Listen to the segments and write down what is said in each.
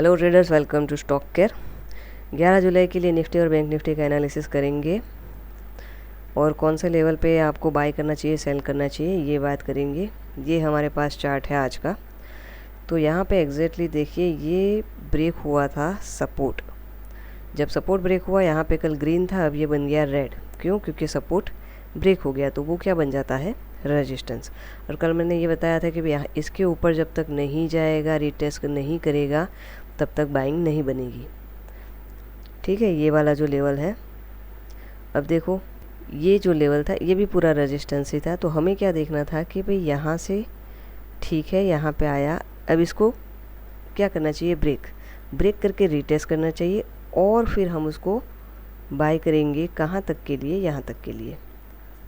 Hello traders, welcome to stock care. 11 जुलाई के लिए निफ्टी और बैंक निफ्टी का एनालिसिस करेंगे और कौन से लेवल पे आपको बाय करना चाहिए, सेल करना चाहिए, ये बात करेंगे। ये हमारे पास चार्ट है आज का। तो यहाँ पे एग्जैक्टली देखिए, ये ब्रेक हुआ था सपोर्ट। जब सपोर्ट ब्रेक हुआ, यहाँ पे कल ग्रीन था, अब ये बन गया रेड। क्यों? क्योंकि सपोर्ट ब्रेक हो गया तो वो क्या बन जाता है, रेजिस्टेंस। और कल मैंने ये बताया था कि यहाँ इसके ऊपर जब तक नहीं जाएगा, रिटेस्ट नहीं करेगा, तब तक बाइंग नहीं बनेगी। ठीक है, ये वाला जो लेवल है, अब देखो ये जो लेवल था ये भी पूरा रेजिस्टेंस ही था। तो हमें क्या देखना था कि भाई यहाँ से ठीक है, यहाँ पे आया, अब इसको क्या करना चाहिए, ब्रेक करके रिटेस्ट करना चाहिए और फिर हम उसको बाय करेंगे। कहाँ तक के लिए? यहाँ तक के लिए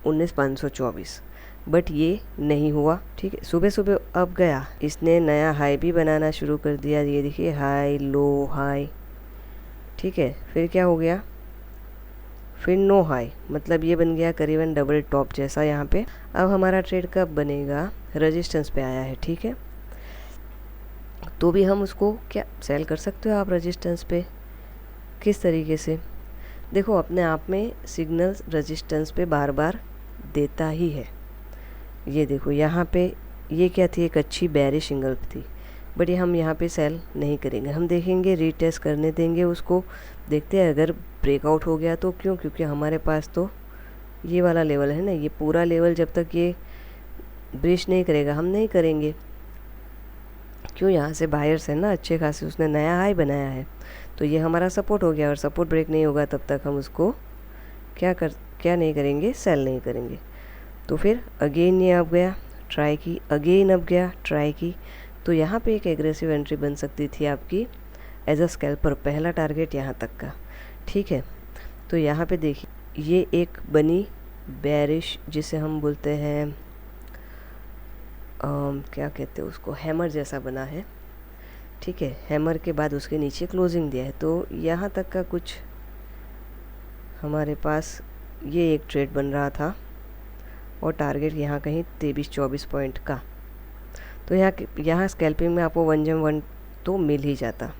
19,524। बट ये नहीं हुआ। ठीक है, सुबह सुबह अब गया, इसने नया हाई भी बनाना शुरू कर दिया। ये देखिए, हाई लो हाई। ठीक है, फिर क्या हो गया, फिर नो हाई, मतलब ये बन गया करीबन डबल टॉप जैसा यहाँ पे। अब हमारा ट्रेड कब बनेगा, रेजिस्टेंस पे आया है। ठीक है, तो भी हम उसको क्या सेल कर सकते हो आप रेजिस्टेंस पे। किस तरीके से? देखो, अपने आप में सिग्नल्स रेजिस्टेंस पे बार बार देता ही है। ये देखो, यहाँ पे ये क्या थी, एक अच्छी बेरिश सिग्नल थी, बट ये हम यहाँ पे सेल नहीं करेंगे। हम देखेंगे, रीटेस्ट करने देंगे उसको, देखते हैं अगर ब्रेकआउट हो गया तो। क्यों? क्योंकि हमारे पास तो ये वाला लेवल है ना, ये पूरा लेवल जब तक ये ब्रीच नहीं करेगा हम नहीं करेंगे। क्यों? यहाँ से बायर्स है ना अच्छे खासे, उसने नया हाई बनाया है, तो ये हमारा सपोर्ट हो गया। और सपोर्ट ब्रेक नहीं होगा तब तक हम उसको क्या नहीं करेंगे, सेल नहीं करेंगे। तो फिर अगेन ये अब गया, ट्राई की, अगेन अब गया, ट्राई की। तो यहाँ पे एक एग्रेसिव एंट्री बन सकती थी आपकी एज अ स्कैल्पर, पहला टारगेट यहाँ तक का। ठीक है, तो यहाँ पे देखिए, ये एक बनी बेरिश, जिसे हम बोलते हैं क्या कहते हैं उसको, हैमर जैसा बना है। ठीक है, हैमर के बाद उसके नीचे क्लोजिंग दिया है। तो यहाँ तक का कुछ हमारे पास ये एक ट्रेड बन रहा था और टारगेट यहाँ कहीं 23-24 पॉइंट का। तो यहाँ स्कैल्पिंग में आपको 1 तो मिल ही जाता।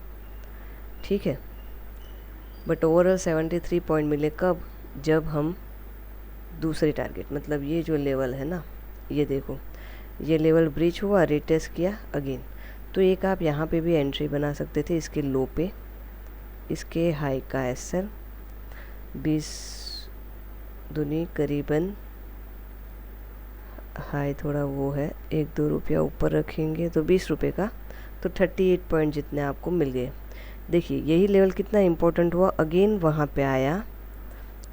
ठीक है, बट ओवरऑल 73 पॉइंट मिले कब? जब हम दूसरे टारगेट, मतलब ये जो लेवल है ना, ये देखो, ये लेवल ब्रीच हुआ, रिटेस्ट किया अगेन। तो एक आप यहाँ पे भी एंट्री बना सकते थे, इसके लो पे, इसके हाई का एसएल 20 दूनी करीबन, हाई थोड़ा वो है, 1-2 रुपया ऊपर रखेंगे तो 20 रुपये का, तो 38 पॉइंट जितने आपको मिल गए। देखिए, यही लेवल कितना इम्पोर्टेंट हुआ, अगेन वहाँ पे आया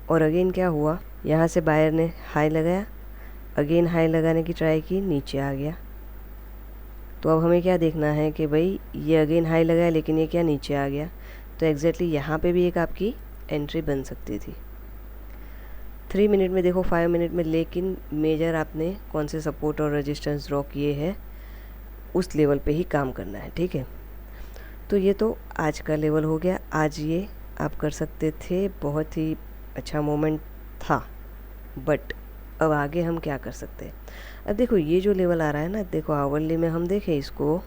और अगेन क्या हुआ, यहाँ से बायर ने हाई लगाया, अगेन हाई लगाने की ट्राई की, नीचे आ गया। तो अब हमें क्या देखना है कि भाई ये अगेन हाई लगाया लेकिन ये क्या नीचे आ गया। तो एग्जैक्टली यहाँ पे भी एक आपकी एंट्री बन सकती थी 3 मिनट में। देखो 5 मिनट में, लेकिन मेजर आपने कौन से सपोर्ट और रेजिस्टेंस ड्रॉ किए हैं, उस लेवल पे ही काम करना है। ठीक है, तो ये तो आज का लेवल हो गया। आज ये आप कर सकते थे, बहुत ही अच्छा मोमेंट था। बट अब आगे हम क्या कर सकते हैं? अब देखो, ये जो लेवल आ रहा है ना, देखो आवरली में हम देखें इसको,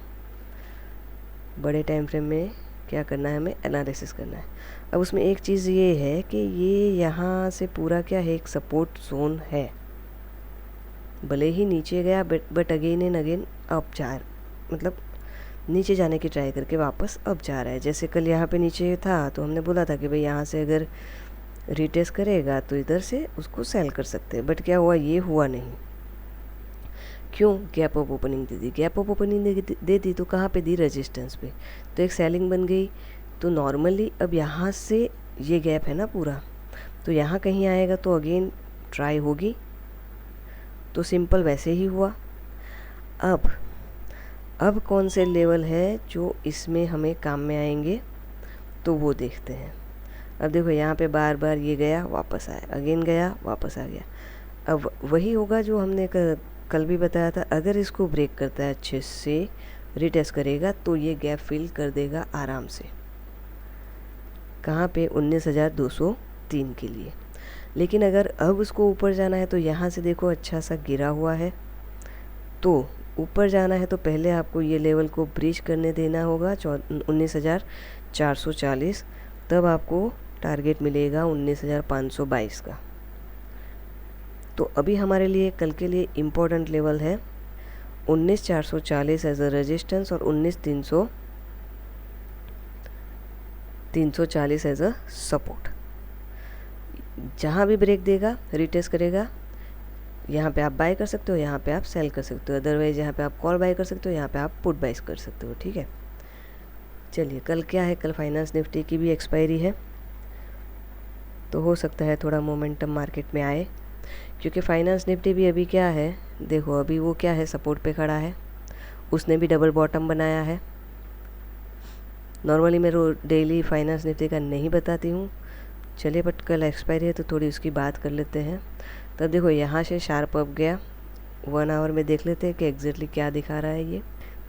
बड़े टाइम फ्रेम में क्या करना है, हमें एनालिसिस करना है। अब उसमें एक चीज़ ये है कि ये यहाँ से पूरा क्या है, एक सपोर्ट जोन है। भले ही नीचे गया, but again and again up मतलब नीचे जाने की ट्राई करके वापस अप जा रहा है। जैसे कल यहाँ पे नीचे था तो हमने बोला था कि भाई यहाँ से अगर रिटेस्ट करेगा तो इधर से उसको सेल कर सकते हैं। बट क्या हुआ, ये हुआ नहीं। क्यों? गैप अप ओपनिंग दे दी। गैप अप ओपनिंग दे दी तो कहाँ पे दी, रेजिस्टेंस पे, तो एक सेलिंग बन गई। तो नॉर्मली अब यहाँ से ये गैप है ना पूरा, तो यहाँ कहीं आएगा तो अगेन ट्राई होगी। तो सिंपल वैसे ही हुआ। अब कौन से लेवल है जो इसमें हमें काम में आएंगे, तो वो देखते हैं। अब देखो, यहाँ पे बार बार ये गया, वापस आया, अगेन गया, वापस आ गया। अब वही होगा जो हमने कल भी बताया था, अगर इसको ब्रेक करता है, अच्छे से रिटेस्ट करेगा, तो ये गैप फिल कर देगा आराम से। कहाँ पे? 19,203 के लिए। लेकिन अगर अब उसको ऊपर जाना है तो यहाँ से देखो अच्छा सा गिरा हुआ है, तो ऊपर जाना है तो पहले आपको ये लेवल को ब्रीच करने देना होगा 19,440, तब आपको टारगेट मिलेगा 19,522 का। तो अभी हमारे लिए कल के लिए इम्पोर्टेंट लेवल है 19,440 एज अ रेजिस्टेंस और 19,340 एज अ सपोर्ट। जहाँ भी ब्रेक देगा रिटेस्ट करेगा, यहाँ पे आप बाय कर सकते हो, यहाँ पे आप सेल कर सकते हो, अदरवाइज यहाँ पे आप कॉल बाय कर सकते हो, यहाँ पे आप पुट बाइस कर सकते हो। ठीक है, चलिए कल क्या है, कल फाइनेंस निफ्टी की भी एक्सपायरी है, तो हो सकता है थोड़ा मोमेंटम मार्केट में आए, क्योंकि फाइनेंस निफ्टी भी अभी क्या है, देखो अभी वो क्या है, सपोर्ट पे खड़ा है, उसने भी डबल बॉटम बनाया है। नॉर्मली मैं डेली फाइनेंस निफ्टी का नहीं बताती हूँ, चलिए बट कल एक्सपायरी है तो थोड़ी उसकी बात कर लेते हैं। तब देखो यहाँ से शार्प अप गया, 1 आवर में देख लेते हैं कि एग्जैक्टली क्या दिखा रहा है ये।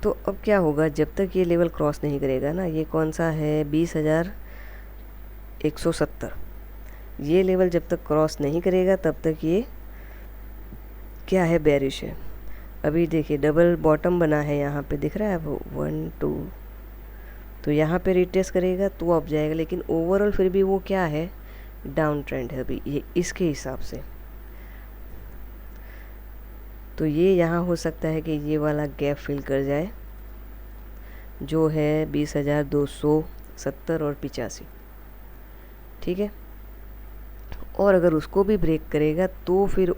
तो अब क्या होगा, जब तक ये लेवल क्रॉस नहीं करेगा ना, ये कौन सा है 20,170, ये लेवल जब तक क्रॉस नहीं करेगा तब तक ये क्या है, बेरिश है। अभी देखिए डबल बॉटम बना है, यहाँ पे दिख रहा है वो 1 2, तो यहाँ पे रिटेस्ट करेगा तो अब जाएगा, लेकिन ओवरऑल फिर भी वो क्या है, डाउन ट्रेंड है अभी ये इसके हिसाब से। तो ये यहाँ हो सकता है कि ये वाला गैप फिल कर जाए जो है 20,270 और 85। ठीक है, और अगर उसको भी ब्रेक करेगा तो फिर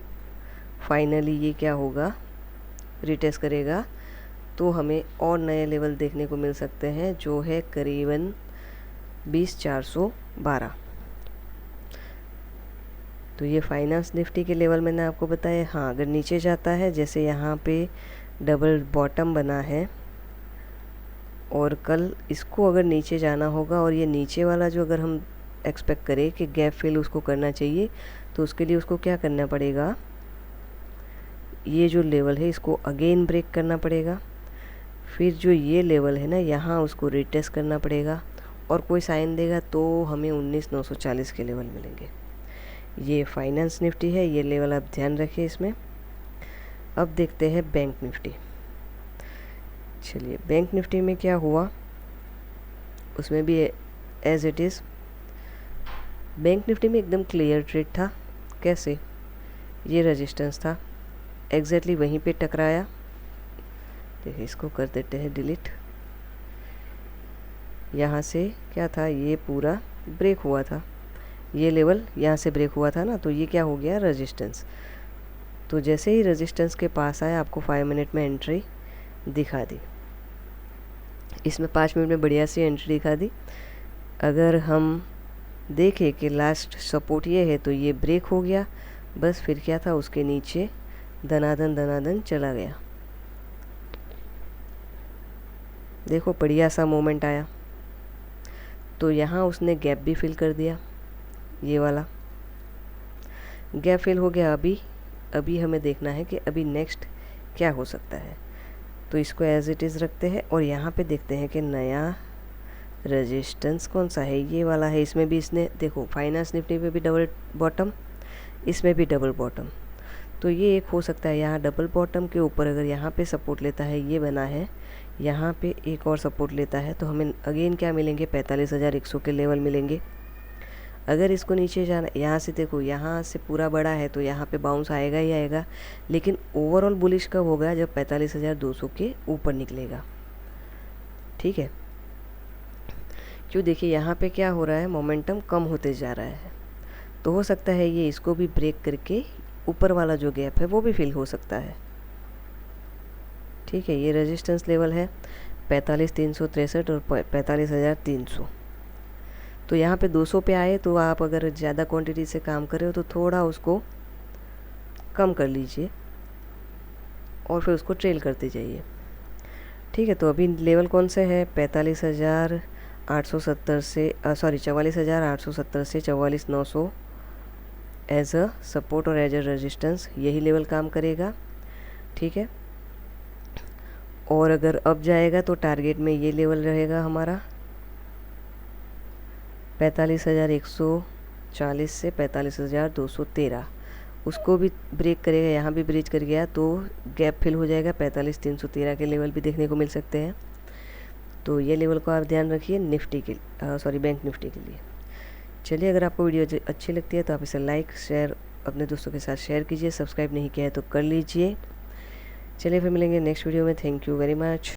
फाइनली ये क्या होगा, रिटेस्ट करेगा, तो हमें और नए लेवल देखने को मिल सकते हैं जो है करीबन 20,412। तो ये फाइनेंस निफ्टी के लेवल मैंने आपको बताया। हाँ, अगर नीचे जाता है, जैसे यहाँ पे डबल बॉटम बना है और कल इसको अगर नीचे जाना होगा, और ये नीचे वाला जो अगर हम एक्सपेक्ट करें कि गैप फिल उसको करना चाहिए, तो उसके लिए उसको क्या करना पड़ेगा, ये जो लेवल है इसको अगेन ब्रेक करना पड़ेगा, फिर जो ये लेवल है ना यहाँ उसको रिटेस्ट करना पड़ेगा, और कोई साइन देगा तो हमें 19,940 के लेवल मिलेंगे। ये फाइनेंस निफ्टी है, ये लेवल आप ध्यान रखिए इसमें। अब देखते हैं बैंक निफ्टी। चलिए बैंक निफ्टी में क्या हुआ, उसमें भी as it is bank Nifty में एकदम क्लियर ट्रेड था। कैसे, ये रेजिस्टेंस था, एग्जैक्टली वहीं पे टकराया। देखिए इसको कर देते हैं डिलीट। यहाँ से क्या था, ये पूरा ब्रेक हुआ था, ये लेवल यहाँ से ब्रेक हुआ था ना, तो ये क्या हो गया, रेजिस्टेंस। तो जैसे ही रेजिस्टेंस के पास आया, आपको 5 मिनट में एंट्री दिखा दी, इसमें 5 मिनट में बढ़िया सी एंट्री दिखा दी। अगर हम देखें कि लास्ट सपोर्ट ये है, तो ये ब्रेक हो गया, बस फिर क्या था, उसके नीचे दनादन चला गया। देखो बढ़िया सा मोमेंट आया, तो यहाँ उसने गैप भी फिल कर दिया, ये वाला गैप फिल हो गया। अभी हमें देखना है कि अभी नेक्स्ट क्या हो सकता है, तो इसको एज इट इज़ रखते हैं और यहाँ पे देखते हैं कि नया रेजिस्टेंस कौन सा है, ये वाला है। इसमें भी इसने देखो फाइनेंस निफ्टी में भी डबल बॉटम, इसमें भी डबल बॉटम, तो ये एक हो सकता है। यहाँ डबल बॉटम के ऊपर अगर यहाँ पे सपोर्ट लेता है, ये बना है, यहाँ पे एक और सपोर्ट लेता है, तो हमें अगेन क्या मिलेंगे, 45,100 के लेवल मिलेंगे। अगर इसको नीचे जाना, यहाँ से देखो यहाँ से पूरा बड़ा है, तो यहाँ पे बाउंस आएगा ही आएगा, लेकिन ओवरऑल बुलिश कब होगा, जब 45,200 के ऊपर निकलेगा। ठीक है, क्यों, देखिए यहाँ पे क्या हो रहा है, मोमेंटम कम होते जा रहा है, तो हो सकता है ये इसको भी ब्रेक करके ऊपर वाला जो गैप है वो भी फिल हो सकता है। ठीक है, ये रेजिस्टेंस लेवल है 45,363 और 45,300। तो यहाँ पे 200 पे आए, तो आप अगर ज़्यादा क्वांटिटी से काम कर रहे हो तो थोड़ा उसको कम कर लीजिए और फिर उसको ट्रेल करते जाइए। ठीक है, तो अभी लेवल कौन से है, 44,870 से 44,870 से 44,900 एज अ सपोर्ट और एज अ रेजिस्टेंस, यही लेवल काम करेगा। ठीक है, और अगर अब जाएगा तो टारगेट में ये लेवल रहेगा हमारा 45,140 से 45,213, उसको भी ब्रेक करेगा, यहाँ भी ब्रीच कर गया तो गैप फिल हो जाएगा। 45,313 के लेवल भी देखने को मिल सकते हैं। तो ये लेवल को आप ध्यान रखिए निफ्टी के बैंक निफ्टी के लिए। चलिए, अगर आपको वीडियो अच्छी लगती है तो आप इसे लाइक शेयर अपने दोस्तों के साथ शेयर कीजिए। सब्सक्राइब नहीं किया है तो कर लीजिए। चलिए फिर मिलेंगे नेक्स्ट वीडियो में। Thank you very much.